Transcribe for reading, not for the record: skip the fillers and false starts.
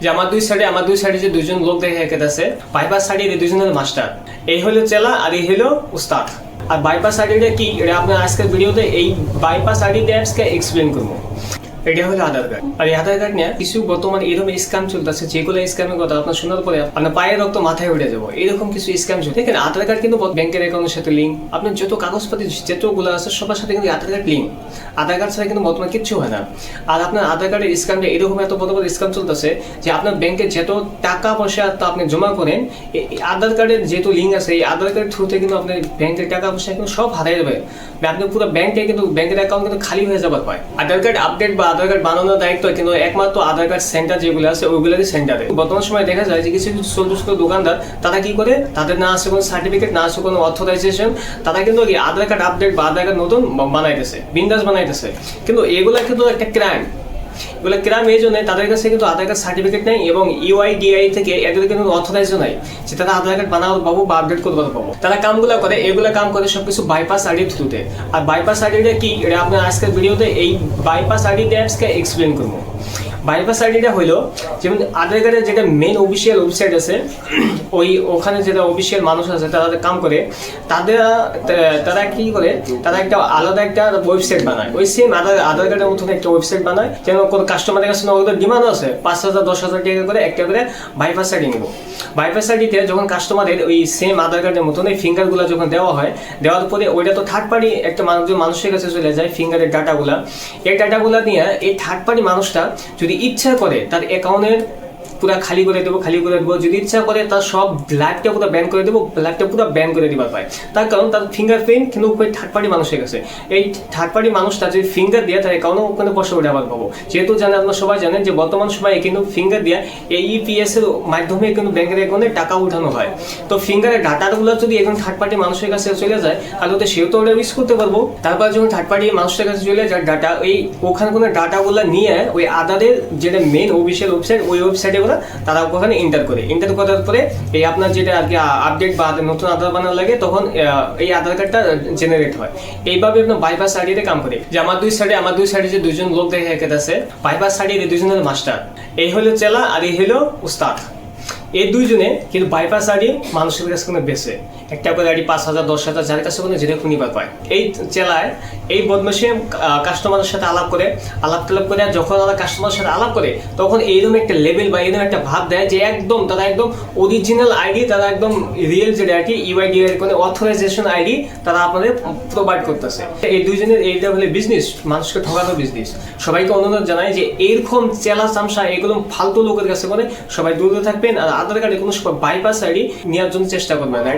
যে আমার দুই সাইডে যে দুইজন লোক দেখা গেছে বাইপাস সাইডে দুইজন হলো মাস্টার, এই হলো চেলা আর এই হলো উস্তাদ। আর বাইপাস আইডিটা কি এটা আপনার আজকের ভিডিওতে এই বাইপাস আইডি অ্যাপসকে এক্সপ্লেন করবো। এটা হলো আধার কার্ড। আর এই আধার কার্ড নিয়ে কিছু বর্তমানে এরকম স্ক্যাম চলতেছে, যেগুলো স্ক্যামের কথা আপনার শোনার পরে আপনার পায়ের রক্ত মাথায় উঠে যাবো, এরকম কিছু স্ক্যাম চলছে। দেখেন আধার কার্ড কিন্তু ব্যাংকের অ্যাকাউন্টের সাথে লিঙ্ক, আপনার যত কাগজপাতি যতগুলো আছে সবার সাথে কিন্তু আধার কার্ড লিঙ্ক। আধার কার্ড ছাড়া কিন্তু বর্তমানে কিচ্ছু হয় না। আর আপনার আধার কার্ডের স্ক্যামটা এরকম এত বড় বড় স্ক্যাম চলতেছে যে আপনার ব্যাংকে যত টাকা পয়সা আপনি জমা করেন, আধার কার্ডের যেহেতু লিঙ্ক আছে, এই আধার কার্ডের থ্রুতে কিন্তু আপনার ব্যাংকের টাকা পয়সা কিন্তু সব হারিয়ে যাবে। আপনি পুরো ব্যাংকে কিন্তু ব্যাংকের অ্যাকাউন্ট কিন্তু খালি হয়ে যাবার পায়। আধার কার্ড আপডেট বা আধার কার্ড বানানোর দায়িত্ব কিন্তু একমাত্র আধার কার্ড সেন্টার যেগুলো আছে ওইগুলোরই সেন্টারে। বর্তমান সময় দেখা যায় যে কিছু ছোট দোকানদার তারা কি করে, তাদের না আছে কোনো সার্টিফিকেট, না আছে কোনো অথরাইজেশন, তারা কিন্তু আধার কার্ড আপডেট বা আধার কার্ড নতুন বানাইতেছে, বিন্দাস বানাইতেছে। কিন্তু এগুলা কিন্তু একটা ক্রাইম। এগুলো ক্রাইম এই জন্য তাদের কাছে কিন্তু আধার কার্ড সার্টিফিকেট নেই এবং ইউআইডিআই থেকে এদের কিন্তু অথরাইজও নাই যে তারা আধার কার্ড বানাতে পাবো বা আপডেট করতে পাবো। তারা কামগুলো করে, এগুলো কাম করে সবকিছু বাইপাস আইডির থ্রুতে। আর বাইপাস আইডিটা কি এটা আপনার আজকের ভিডিওতে এই বাইপাস আইডি অ্যাপসকে এক্সপ্লেন করবো। বাইপাস আইডিটা হলো যেমন আধার কার্ডের যেটা মেন অফিসিয়াল ওয়েবসাইট আছে, ওখানে যেটা অফিসিয়াল মানুষ আছে তারা কাম করে, তারা কি করে, তারা একটা আলাদা একটা ওয়েবসাইট বানায়। ওই সেম আধার কার্ডের মতন একটা ওয়েবসাইট বানায়, যেন কোনো কাস্টমারের কাছে ওদের ডিমান্ড আছে 5,000 10,000 টাকা করে একটা করে বাইপাস আইডি নেবো। বাইপাস আইডিতে যখন কাস্টমারের ওই সেম আধার কার্ডের মতন এই ফিঙ্গারগুলো যখন দেওয়া হয়, দেওয়ার পরে ওইটা তো থার্ড পার্টি একটা মানুষের কাছে চলে যায় ফিঙ্গারের ডাটাগুলা। এই ডাটাগুলা নিয়ে এই থার্ড পার্টি মানুষটা যদি ইচ্ছা করে তার অ্যাকাউন্টের পুরো খালি করে দেবো। যদি ইচ্ছা করে তার সব লাইভটা পুরো ব্যান করে দেবো, লাইভটা পুরো ব্যান করে দিবার পায়। তার কারণ তার ফিঙ্গারপ্রিন্ট কিন্তু ওই থার্ড পার্টি মানুষের কাছে। এই থার্ড পার্টি মানুষটা যদি ফিঙ্গার দিয়ে তার অ্যাকাউন্টে ওখানে পয়সা উঠে আবার পাবো। যেহেতু জানেন, আপনারা সবাই জানেন যে বর্তমান সময়ে কিন্তু ফিঙ্গার দিয়ে এই ইপিএস এর মাধ্যমে কিন্তু ব্যাংকের অ্যাকাউন্টে টাকা উঠানো হয়। তো ফিঙ্গারের ডাটাগুলো যদি এখন থার্ড পার্টি মানুষের কাছে চলে যায়, তাহলে তো সেও তো ওটা ইউজ করতে পারবো। তারপর যখন থার্ড পার্টি মানুষের কাছে চলে যায় ডাটা, ওখানে কোনো ডাটাগুলো নিয়ে ওই আধারের যেটা মেন অফিসিয়াল ওয়েবসাইট, ওই ওয়েবসাইটে ওরা তারা ওখানে এন্টার করার পরে এই আপনার যেটা আর কি আপডেট বা নতুন আধার বানানো লাগে, তখন এই আধার কার্ডটা জেনারেট হয়। এইভাবে আপনার বাইপাস আইডিতে কাম করে। যে আমার দুই সাইডে যে দুইজন লোক দেখা গেছে বাইপাস আইডিতে দুইজন হলো মাস্টার, এই হলো চেলা আর এই হলো উস্তাদ। এই দুইজনে কিন্তু বাইপাস আইডি মানুষের কাছে কোনো বেছে একটা করে আইডি 5,000 10,000 যার কাছে কোনো যেরকম নিবার পায়। এই চেলায় এই বদমাশে কাস্টমারের সাথে আলাপ করে যখন তারা কাস্টমারের সাথে আলাপ করে, তখন এইরকম একটা লেভেল বা এইরকম একটা ভাব দেয় যে একদম তারা একদম অরিজিনাল আইডি, তারা একদম রিয়েল যেটা আর কি ইউআইডিআই কোনো অথরাইজেশন আইডি তারা আপনাদের প্রোভাইড করতেছে। এই দুইজনের এইটা হলে বিজনেস, মানুষকে ঠকানো বিজনেস। সবাইকে অনুরোধ জানাই যে এরকম চেলা চামচা এগুলো ফালতু লোকের কাছে করে সবাই দূরে থাকবেন। আর আধার কার্ডে কোনো বাইপাস আইডি নেওয়ার জন্য চেষ্টা করবেন না।